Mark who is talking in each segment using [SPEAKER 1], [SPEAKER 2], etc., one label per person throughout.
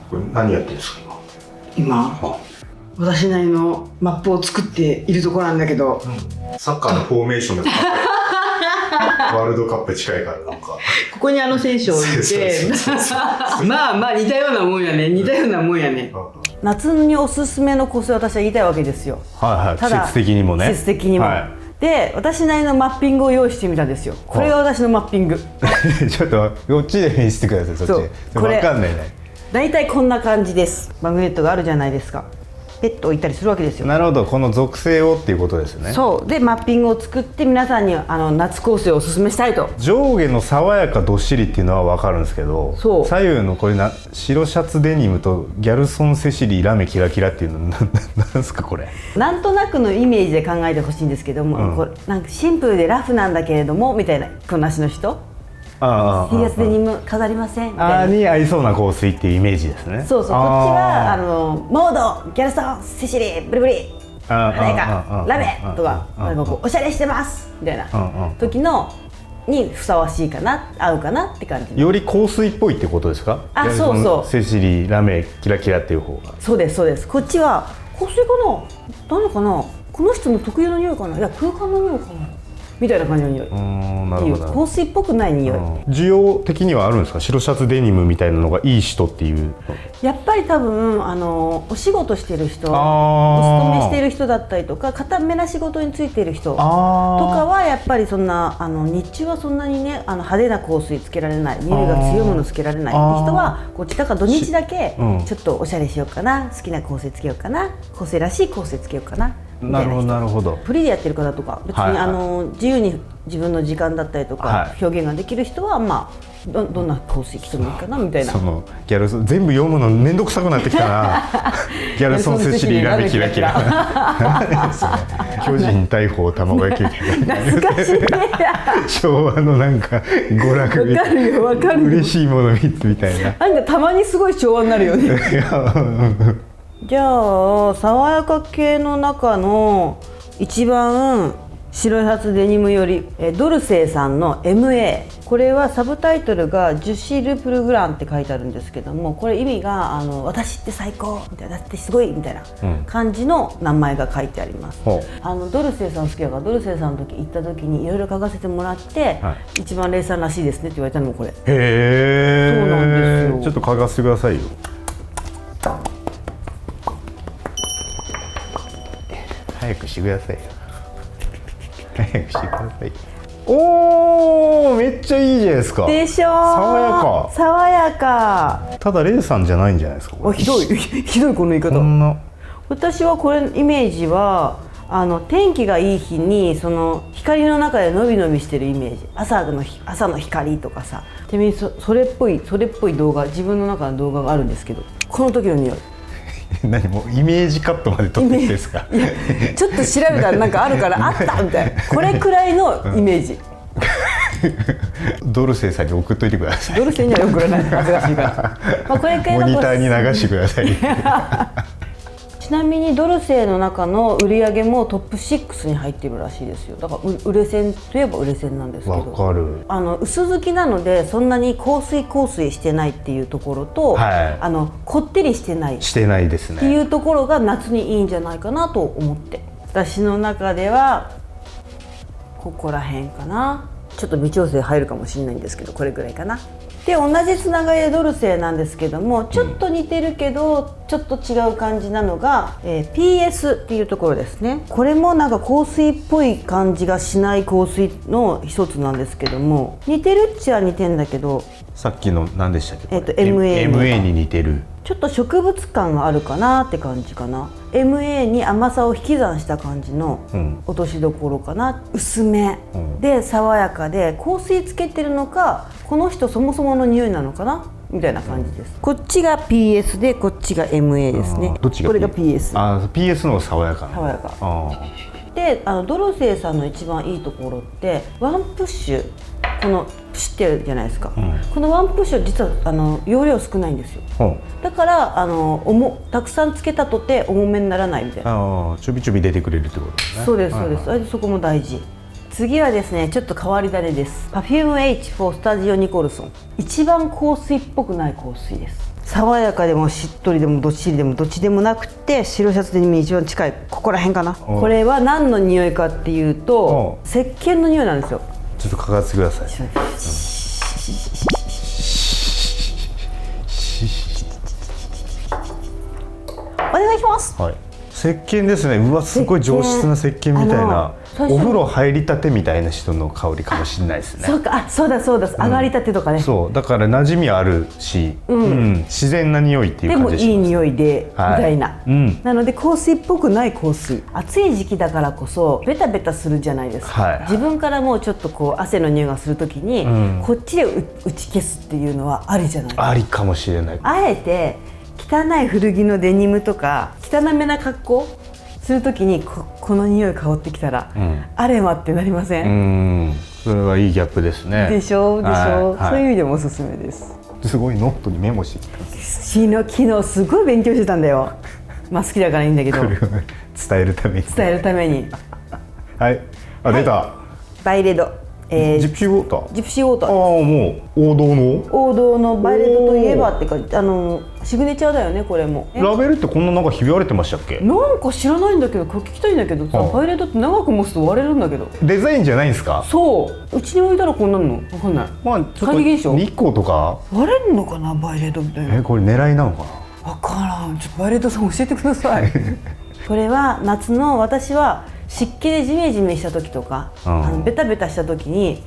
[SPEAKER 1] これ何やってるんですか
[SPEAKER 2] 今私なりのマップを作っているところなんだけど、
[SPEAKER 1] サッカーのフォーメーションでワールドカップ近いからなんか
[SPEAKER 2] ここに選手を置いてまあ似たようなもんやね。夏におすすめのコースを私は言いたいわけですよ。
[SPEAKER 3] 季節的にもね。
[SPEAKER 2] 季節的にも、で私なりのマッピングを用意してみたんですよ。これが私のマッピング
[SPEAKER 3] ちょっとこっちで見せてください。そっちで分かんないね。
[SPEAKER 2] 大体こんな感じです。マグネットがあるじゃないですか。ペット置いたりするわけですよ。
[SPEAKER 3] なるほど、この属性をっていうことですね。
[SPEAKER 2] そうでマッピングを作って皆さんに夏コースをおすすめしたいと。
[SPEAKER 3] 上下の爽やかどっしりっていうのは分かるんですけど、左右のこれ白シャツデニムとギャルソンセシリラメキラキラっていうのなんですかこれ。
[SPEAKER 2] なんとなくのイメージで考えてほしいんですけども、これなんかシンプルでラフなんだけれどもみたいなこなしの人。T シャツデニム飾りませんみたいな
[SPEAKER 3] に合いそうな香水っていうイメージですね。
[SPEAKER 2] そうそう、こっちはモード、ギャルソン、セシリ、ブリブリ、ラメとかなんかこうおしゃれしてますみたいな時のにふさわしいかな、合うかなって感じ。
[SPEAKER 3] より香水っぽいってことですか？
[SPEAKER 2] そうそう。
[SPEAKER 3] セシリ、ラメ、キラキラっていう方が。
[SPEAKER 2] そうですそうです。こっちは香水かな、何かな、この人の特有の匂いかな、いや空間の匂いかなみたいな感じの匂い。
[SPEAKER 3] なるほど。
[SPEAKER 2] 香水っぽくない匂い。
[SPEAKER 3] 需要的にはあるんですか？白シャツデニムみたいなのがいい人っていう。
[SPEAKER 2] やっぱり多分お仕事してる人、お勤めしている人だったりとか、固めな仕事についている人とかはやっぱりそんな日中はそんなにね派手な香水つけられない、匂いが強いものつけられないって人はこっちだから土日だけちょっとおしゃれしようかな、好きな香水つけようかな、香水らしい香水つけようかな。
[SPEAKER 3] なるほどなるほど。
[SPEAKER 2] フリーでやってる方とか別に自由に自分の時間だったりとか表現ができる人はまあどんな香水着てもいいかなみたいな。
[SPEAKER 3] そのギャルソン全部読むのめんどくさくなってきたなギャルソンセシリラメキラキラ巨人大砲卵焼きみたいな
[SPEAKER 2] 懐かしいね
[SPEAKER 3] 昭和のなんか娯楽
[SPEAKER 2] みたいな。わかるよ
[SPEAKER 3] 嬉しいもの3つみたいな。
[SPEAKER 2] なんかたまにすごい昭和になるよねじゃあ爽やか系の中の一番白いシャツデニムよりドルセーさんの MA、 これはサブタイトルがジュシル・プルグランって書いてあるんですけども、これ意味が私って最高みたいな、だってすごいみたいな感じの名前が書いてあります、ドルセーさん好きだから、ドルセーさんの時行った時にいろいろ書かせてもらって、一番レイさんらしいですねって言われたのもこれ。へ
[SPEAKER 3] え。
[SPEAKER 2] そうなんですよ。
[SPEAKER 3] ちょっと書かせてくださいよ。早くしてくださいよ。早くしてください。おー、めっちゃいいじゃないですか。
[SPEAKER 2] でしょ。
[SPEAKER 3] 爽やか。
[SPEAKER 2] 爽やか。
[SPEAKER 3] ただレイさんじゃないんじゃないですか。これ
[SPEAKER 2] ひどいひどいこの言い方。私はこれイメージは天気がいい日にその光の中でのびのびしてるイメージ。朝の光とかさ。ちなみにそれっぽい動画、自分の中の動画があるんですけど、この時の匂い。
[SPEAKER 3] 何もうイメージカットまで撮ってきてですか？
[SPEAKER 2] いやちょっと調べたらなんかあるからあったみたいな、これくらいのイメージ
[SPEAKER 3] ドルセーさんに送っといてください。
[SPEAKER 2] ドルセーには送らない恥ずかしいから、まあ、これくらいの
[SPEAKER 3] モニターに流してください
[SPEAKER 2] ちなみにドルセーの中の売り上げもトップ6に入っているらしいですよ。だから売れ線といえば売れ線なんですけど、
[SPEAKER 3] わかる。
[SPEAKER 2] 薄付きなのでそんなに香水してないっていうところと、こってりしてない
[SPEAKER 3] ですね
[SPEAKER 2] っていうところが夏にいいんじゃないかなと思って、私の中ではここら辺かな。ちょっと微調整入るかもしれないんですけど、これぐらいかな。で同じつながりでドルセーなんですけども、ちょっと似てるけどちょっと違う感じなのが、PS っていうところですね。これもなんか香水っぽい感じがしない香水の一つなんですけども、似てるっちゃ似てんだけど、
[SPEAKER 3] さっきの何でしたっけ、
[SPEAKER 2] MA
[SPEAKER 3] に似てる。
[SPEAKER 2] ちょっと植物感があるかなって感じかな。 MA に甘さを引き算した感じの落としどころかな。薄めで爽やかで、香水つけてるのかこの人そもそもの匂いなのかなみたいな感じです。こっちが PS でこっちが MA ですね。
[SPEAKER 3] どっちが
[SPEAKER 2] これが PS。PS
[SPEAKER 3] の方が爽やかな。
[SPEAKER 2] 爽やかで、ドロセーさんの一番いいところってワンプッシュ、このプシュってやるじゃないですか、このワンプッシュ実は容量少ないんですよ、だからたくさんつけたとて重めにならないみたいな。
[SPEAKER 3] ちょびちょび出てくれるってことですね。
[SPEAKER 2] そうですそうです、そこも大事次はですねちょっと変わり種です。 Perfume H for スタジオニコルソン。一番香水っぽくない香水です。爽やかでもしっとりでもどっしりでもどっちでもなくて、白シャツデニムに一番近いここら辺かな。これは何の匂いかっていうと石鹸の匂いなんですよ。
[SPEAKER 3] ちょっとかかってください。
[SPEAKER 2] お願いします。
[SPEAKER 3] はい、石鹸ですね。うわ、すごい上質な石鹸みたいな、お風呂入りたてみたいな人の香りかもしれないですね。
[SPEAKER 2] そうか、あ、そうだそうだ、上がりたてとかね。
[SPEAKER 3] そうだから馴染みあるし、自然な匂いっていう感じ
[SPEAKER 2] でもいい匂いで、みたいな、なので香水っぽくない香水。暑い時期だからこそベタベタするじゃないですか、自分からもうちょっとこう汗の匂いがするときに、こっちで打ち消すっていうのはありじゃないですか。
[SPEAKER 3] ありかもしれない。
[SPEAKER 2] あえて汚い古着のデニムとか汚めな格好するときにこの匂い香ってきたら、あれはってなりません？
[SPEAKER 3] それはいいギャップですね。
[SPEAKER 2] でしょうでしょう、そういう意味でもおすすめです。
[SPEAKER 3] すごいノートにメモしてきた。
[SPEAKER 2] 昨日すごい勉強してたんだよ。まあ好きだからいいんだけど、
[SPEAKER 3] 伝えるために。
[SPEAKER 2] 伝えるために。
[SPEAKER 3] はい、あ、出た。
[SPEAKER 2] バイレド、
[SPEAKER 3] ジプシーウォーター。
[SPEAKER 2] ジプシーウォーター。
[SPEAKER 3] ああ、もう王道の
[SPEAKER 2] バイレドといえばってか、シグネチャーだよね、これも。
[SPEAKER 3] ラベルってこんななんかひび割れてましたっけ？
[SPEAKER 2] なんか知らないんだけど、これ聞きたいんだけどさ、バイレドって長く持つと割れるんだけど。
[SPEAKER 3] デザインじゃないんですか？
[SPEAKER 2] そう、うちに置いたらこんなの分かんない。
[SPEAKER 3] まあちょっと
[SPEAKER 2] 怪奇現象。
[SPEAKER 3] 日光とか
[SPEAKER 2] 割れるのかな、バイレドみたいな。
[SPEAKER 3] これ狙いなのかな？
[SPEAKER 2] 分からん。ちょっとバイレドさん教えてください。これは夏の、私は湿気でジメジメした時とか、ベタベタした時に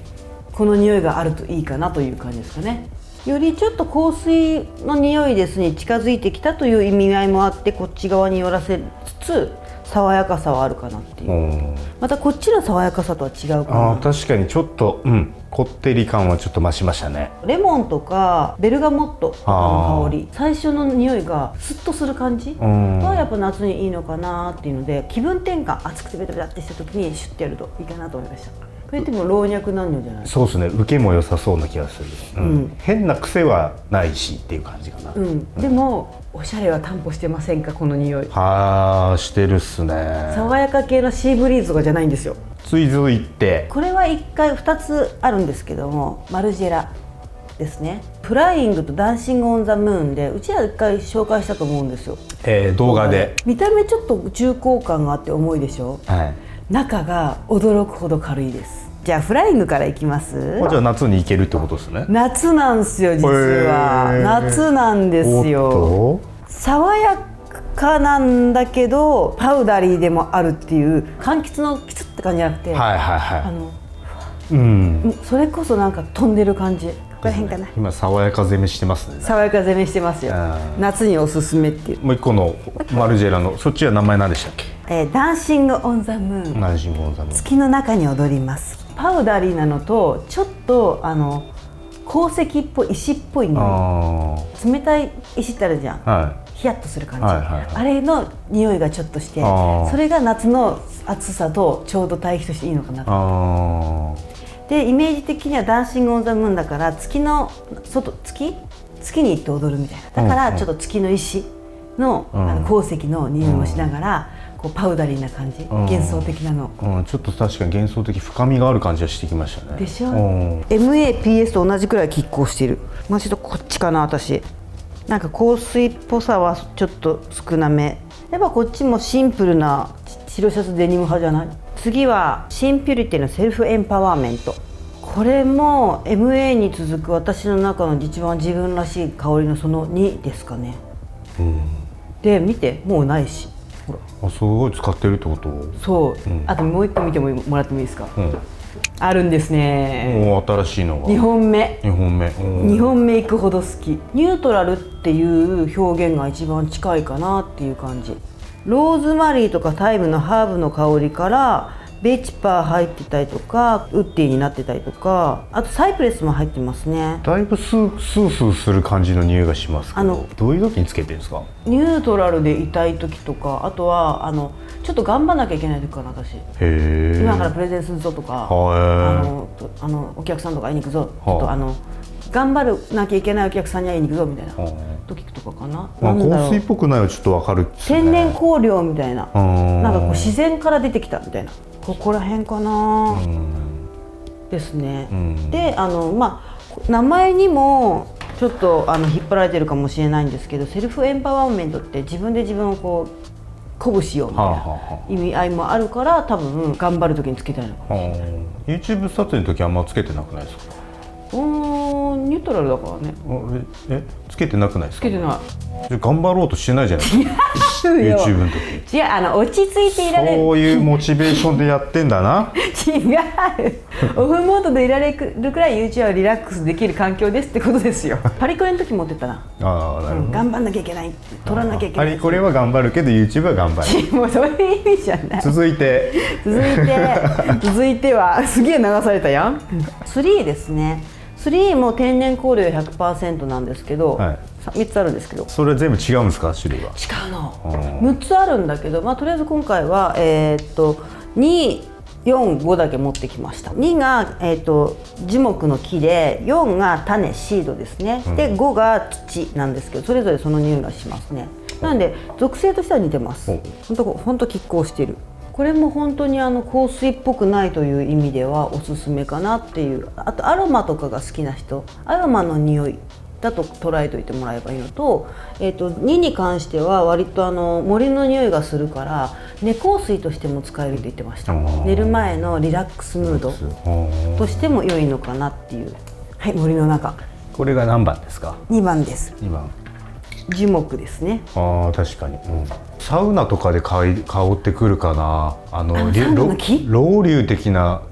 [SPEAKER 2] この匂いがあるといいかなという感じですかね。よりちょっと香水の匂いですに近づいてきたという意味合いもあって、こっち側に寄らせつつ爽やかさはあるかなっていう。またこっちの爽やかさとは違うかな。
[SPEAKER 3] あ、確かにちょっと、こってり感はちょっと増しましたね。
[SPEAKER 2] レモンとかベルガモットとかの香り、最初の匂いがスッとする感じはやっぱ夏にいいのかなっていうので、気分転換、暑くてベタベタってした時にシュッてやるといいかなと思いました。これでも老若男女じゃない？
[SPEAKER 3] そうですね、受けも良さそうな気がする。変な癖はないしっていう感じかな。
[SPEAKER 2] でもおしゃれは担保してませんか、この匂い。
[SPEAKER 3] してるっすね。
[SPEAKER 2] 爽やか系のシーブリーズとかじゃないんですよ。
[SPEAKER 3] 続いて
[SPEAKER 2] これは2つあるんですけども、マルジェラですね。フライングとダンシングオンザムーンでうちら1回紹介したと思うんですよ、
[SPEAKER 3] 動画で。
[SPEAKER 2] 見た目ちょっと重厚感があって重いでしょ、中が驚くほど軽いです。じゃあフライングからいきます。
[SPEAKER 3] じゃあ夏に行けるってことですね。
[SPEAKER 2] 夏なんですよ、実は。夏なんですよ。爽やかなんだけどパウダリーでもあるっていう、柑橘のキツって感じじゃなくて、それこそなんか飛んでる感じ。これ変かな。
[SPEAKER 3] 今爽やか攻めしてますね。
[SPEAKER 2] 爽やか攻めしてますよ。夏におすすめっていう。
[SPEAKER 3] もう一個のマルジェラの、そっちは名前何でしたっけ？
[SPEAKER 2] ダンシングオンザムーン。
[SPEAKER 3] ダンシングオンザムーン。
[SPEAKER 2] 月の中に踊ります。パウダリーなのとちょっと鉱石っぽい、石っぽい匂い。冷たい石ってあるじゃん、ヒヤッとする感じ、あれの匂いがちょっとして、それが夏の暑さとちょうど対比としていいのかなと。でイメージ的にはダンシングオンザムーンだから、月の外、月に行って踊るみたいな。だからちょっと月の石の、鉱石の匂いもしながら、こうパウダリーな感じ、幻想的なの、
[SPEAKER 3] ちょっと確かに幻想的、深みがある感じはしてきましたね。
[SPEAKER 2] でしょ。MAPS と同じくらい拮抗している。もうちょっとこっちかな、私。なんか香水っぽさはちょっと少なめ。やっぱこっちもシンプルな白シャツデニム派じゃない？次はシンピュリティのセルフエンパワーメント。これも MA に続く私の中の一番自分らしい香りのその2ですかね。で見て、もうないし、ほら、
[SPEAKER 3] すごい使ってるってこと？
[SPEAKER 2] そう、あともう一個見てもらってもいいですか？あるんですね。
[SPEAKER 3] 新しいのが
[SPEAKER 2] 2本目。2本目いくほど好き。ニュートラルっていう表現が一番近いかなっていう感じ。ローズマリーとかタイムのハーブの香りからベーチパー入ってたりとか、ウッディになってたりとか、あとサイプレスも入ってますね。
[SPEAKER 3] だいぶスースーする感じの匂いがしますけど、どういう時につけてるんですか？
[SPEAKER 2] ニュートラルでいたい時とか、あとはちょっと頑張んなきゃいけない時かな、私。今からプレゼンするぞとか、お客さんとか会いに行くぞ、ちょっと頑張らなきゃいけないお客さんに会いに行くぞみたいな時とかかな。
[SPEAKER 3] 香水っぽくないはちょっとわかるっすね。
[SPEAKER 2] 天然香料みたいな、なんかこう自然から出てきたみたいな、ここら辺かなですね。で名前にもちょっと引っ張られてるかもしれないんですけど、セルフエンパワーメントって自分で自分をこう鼓舞しようみたいな意味合いもあるから、多分頑張る時につけたいのかもしれない。
[SPEAKER 3] YouTube 撮影の時あんまつけてなくないですか？
[SPEAKER 2] ニュートラルだからね。
[SPEAKER 3] つけてなくないですか？
[SPEAKER 2] つけてない。
[SPEAKER 3] 頑張ろうとしてないじゃないですか。YouTube の時。
[SPEAKER 2] 違う、落ち着いていられる。
[SPEAKER 3] そういうモチベーションでやってんだな。
[SPEAKER 2] 違う。オフモードでいられるくらい YouTube はリラックスできる環境ですってことですよ。パリコレの時持ってたな。
[SPEAKER 3] ああ、なるほど。
[SPEAKER 2] 頑張んなきゃいけない。取らなきゃいけない。
[SPEAKER 3] パリコレは頑張るけど YouTube は頑張る。
[SPEAKER 2] もうそういう意味じゃない。
[SPEAKER 3] 続いて
[SPEAKER 2] はすげえ流されたやん。3ですね。3も天然香料 100% なんですけど、3つあるんですけど、
[SPEAKER 3] それ全部違うんですか？種類は
[SPEAKER 2] 違うの。6つあるんだけど、とりあえず今回は2、4、5だけ持ってきました。2が、樹木の木で、4が種シードですね、で5が土なんですけど、それぞれその匂いがしますね。なので属性としては似てます。本当拮抗している。これも本当に香水っぽくないという意味ではおすすめかなっていう。あとアロマとかが好きな人、アロマの匂いだと捉えておいてもらえばいいのと、2に関しては割と森の匂いがするから寝香水としても使えると言ってました。寝る前のリラックスムードとしても良いのかなっていう。はい、森の中。
[SPEAKER 3] これが何番ですか
[SPEAKER 2] ？2番です。
[SPEAKER 3] 2番。
[SPEAKER 2] 樹木ですね。
[SPEAKER 3] ああ、確かに、サウナとかで香ってくるかな。
[SPEAKER 2] サウナの木？
[SPEAKER 3] ロウリュ的な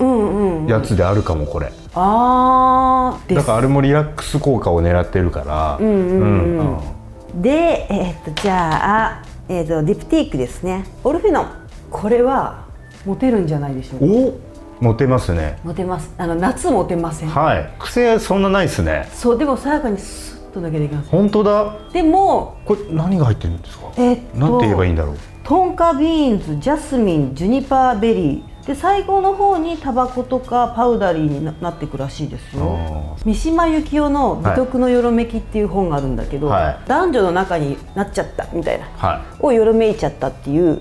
[SPEAKER 3] やつであるかも、これ。
[SPEAKER 2] です。
[SPEAKER 3] だからあれもリラックス効果を狙ってるから。
[SPEAKER 2] で、じゃあ、ディプティークですね。オルフェノン。これはモテるんじゃないでしょうか。
[SPEAKER 3] モテますね。
[SPEAKER 2] モテます。夏モテません？
[SPEAKER 3] はい。癖そんなないですね。
[SPEAKER 2] そう、でもさやかにスッとだけできます。
[SPEAKER 3] 本当だ。
[SPEAKER 2] でも
[SPEAKER 3] これ何が入ってるんですか？なんて言えばいいんだろう。ト
[SPEAKER 2] ンカビーンズ、ジャスミン、ジュニパーベリーで、最後の方にタバコとかパウダリーになっていくらしいですよ。三島由紀夫の「美徳のよろめき」っていう本があるんだけど、男女の中になっちゃったみたいな、をよろめいちゃったっていう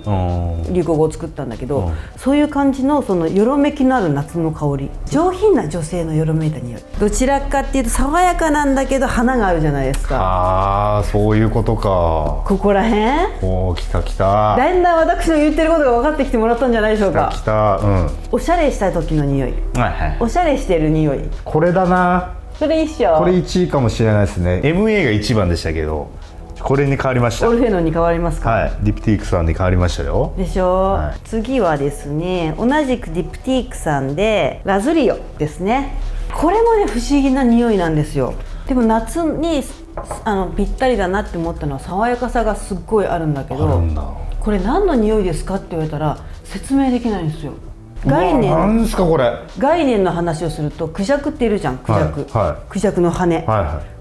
[SPEAKER 2] 流行語を作ったんだけど、そういう感じのそのよろめきのある夏の香り、上品な女性のよろめいた匂い、どちらかっていうと爽やかなんだけど花があるじゃないですか。
[SPEAKER 3] ああ、そういうことか。
[SPEAKER 2] ここら辺。
[SPEAKER 3] おー、来た来た。
[SPEAKER 2] だんだん私の言ってることが分かってきてもらったんじゃないでしょうか。
[SPEAKER 3] 来た来た。
[SPEAKER 2] おしゃれした時の匂い、おしゃれしてる匂い。こ
[SPEAKER 3] れだな。
[SPEAKER 2] それ一緒。
[SPEAKER 3] これ1位かもしれないですね。 MA が1番でしたけど、これに変わりました。
[SPEAKER 2] オルフェノンに変わりますか？
[SPEAKER 3] はい、ディプティークさんに変わりましたよ。
[SPEAKER 2] でしょ、次はですね、同じくディプティークさんでラズリオですね。これもね不思議な匂いなんですよ。でも夏にぴったりだなって思ったのは爽やかさがすっごいあるんだけど、これ何の匂いですかって言われたら説明できないんですよ。
[SPEAKER 3] 何ですかこれ。
[SPEAKER 2] 概念の話をすると、クジャクっているじゃん。クジャク、クジャクの羽、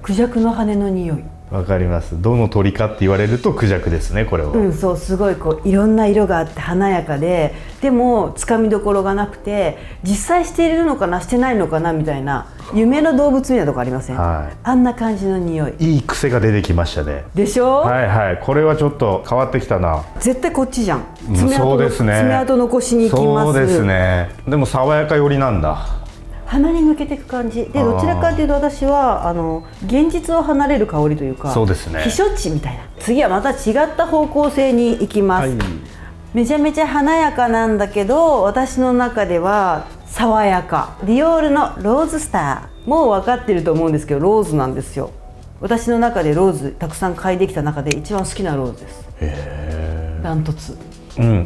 [SPEAKER 2] クジャクの羽の匂い。
[SPEAKER 3] わかります。どの鳥かって言われるとクジャクですね、これは。
[SPEAKER 2] そう、すごいこういろんな色があって華やかで、でもつかみどころがなくて、実際しているのかなしてないのかなみたいな夢の動物みたいなとこありません？あんな感じの匂い。い
[SPEAKER 3] い癖が出てきましたね。
[SPEAKER 2] でしょ？
[SPEAKER 3] これはちょっと変わってきたな。
[SPEAKER 2] 絶対こっちじゃん。
[SPEAKER 3] そうですね。
[SPEAKER 2] 爪痕残しに行きます。
[SPEAKER 3] そうですね。でも爽やか寄りなんだ。
[SPEAKER 2] 鼻に抜けていく感じで、どちらかというと私は現実を離れる香りというか、
[SPEAKER 3] そうですね、
[SPEAKER 2] 避暑地みたいな。次はまた違った方向性に行きます。めちゃめちゃ華やかなんだけど、私の中では爽やか。ディオールのローズスター、もう分かってると思うんですけど、ローズなんですよ。私の中でローズたくさん嗅いできた中で一番好きなローズです。ダントツ。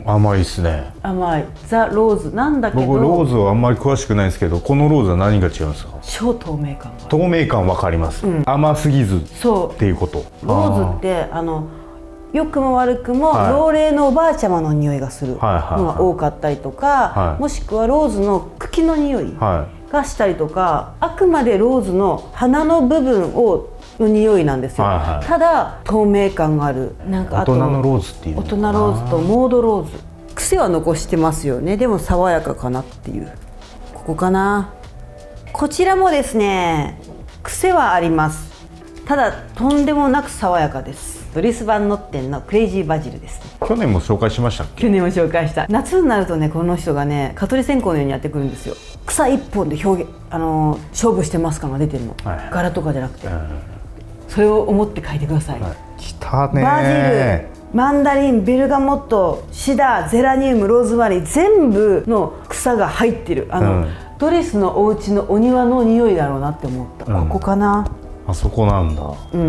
[SPEAKER 3] 甘いですね。
[SPEAKER 2] 甘いザ・ローズなんだけど、
[SPEAKER 3] 僕ローズはあんまり詳しくないんですけど、このローズは何が違うんですか？
[SPEAKER 2] 超透明感が。
[SPEAKER 3] 透明感分かります、甘すぎずっていうこと。
[SPEAKER 2] ローズって良くも悪くも老齢のおばあちゃまの匂いがするのが多かったりとか、もしくはローズの茎の匂いがしたりとか、あくまでローズの花の部分の匂いなんですよ。ただ透明感がある。なんかあと
[SPEAKER 3] 大人のローズっていうのかな。
[SPEAKER 2] 大人ローズとモードローズ。癖は残してますよね。でも爽やかかなっていう。ここかな。こちらもですね、癖はあります。ただとんでもなく爽やかです。ドリス・バンノッテンのクレイジーバジルですね。
[SPEAKER 3] 去年も紹介しましたっけ？
[SPEAKER 2] 去年も紹介した。夏になるとね、この人がね蚊取り線香のようにやってくるんですよ。草一本で表現勝負してますから出てるの、
[SPEAKER 3] はい、
[SPEAKER 2] 柄とかじゃなくて、それを思って書いてください、
[SPEAKER 3] 来たね。
[SPEAKER 2] バジル、マンダリン、ベルガモット、シダ、ゼラニウム、ローズマリー、全部の草が入ってる。ドリスのお家のお庭の匂いだろうなって思った、ここかな。
[SPEAKER 3] あそこなんだ、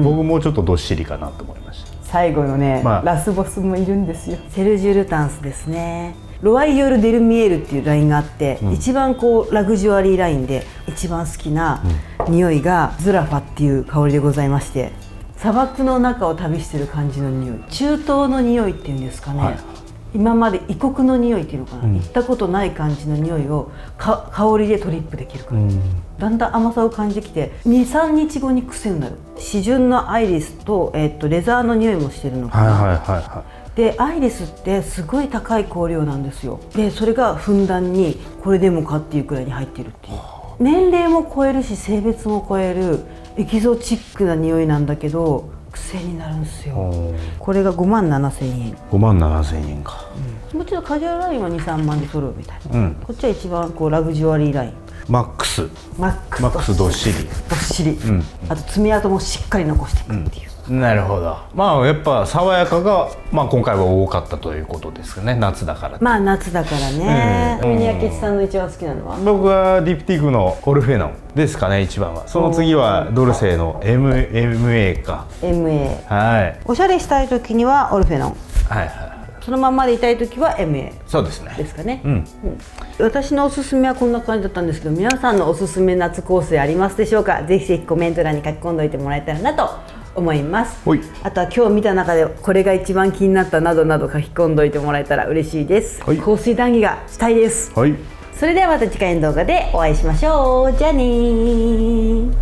[SPEAKER 3] 僕もうちょっとどっしりかなと思いました。
[SPEAKER 2] 最後のね、ラスボスもいるんですよ。セルジュ・ルタンスですね。ロワイヨル・デルミエールっていうラインがあって、一番こうラグジュアリーラインで一番好きな匂いがズラファっていう香りでございまして、砂漠の中を旅してる感じの匂い、中東の匂いっていうんですかね、今まで異国の匂いっていうのかな、行ったことない感じの匂いを香りでトリップできるから、だんだん甘さを感じてきて 2,3 日後に癖になる。刺純のアイリスと、レザーの匂いもしてるのかな。でアイリスってすごい高い香料なんですよ。でそれがふんだんにこれでもかっていうくらいに入っているっていう、年齢も超えるし性別も超えるエキゾチックな匂いなんだけど癖になるんですよ。これが57,000円。
[SPEAKER 3] 57,000円か、
[SPEAKER 2] もちろんカジュアルラインは 2,3 万で揃うみたいな、こっちは一番こうラグジュアリーライン、
[SPEAKER 3] マックスどっしり
[SPEAKER 2] どっしり、あと爪痕もしっかり残していくっていう、
[SPEAKER 3] なるほど。まあやっぱ爽やかが、今回は多かったということですかね。夏だから。
[SPEAKER 2] 夏だからね。宮吉さんの一番好きなのは？
[SPEAKER 3] 僕はディプティクのオルフェノンですかね、一番は。その次はドルセーの MA か。
[SPEAKER 2] MA。
[SPEAKER 3] はい。
[SPEAKER 2] おしゃれしたい時にはオルフェノン。そのままでいたい時は MA。
[SPEAKER 3] そうですね。
[SPEAKER 2] ですかね。私のおすすめはこんな感じだったんですけど、皆さんのおすすめ夏香水ありますでしょうか？ぜひぜひコメント欄に書き込んでおいてもらえたらなと思います。あとは今日見た中でこれが一番気になったなどなど書き込んでおいてもらえたら嬉しいです。香水談義がしたいです。それではまた次回の動画でお会いしましょう。じゃあねー。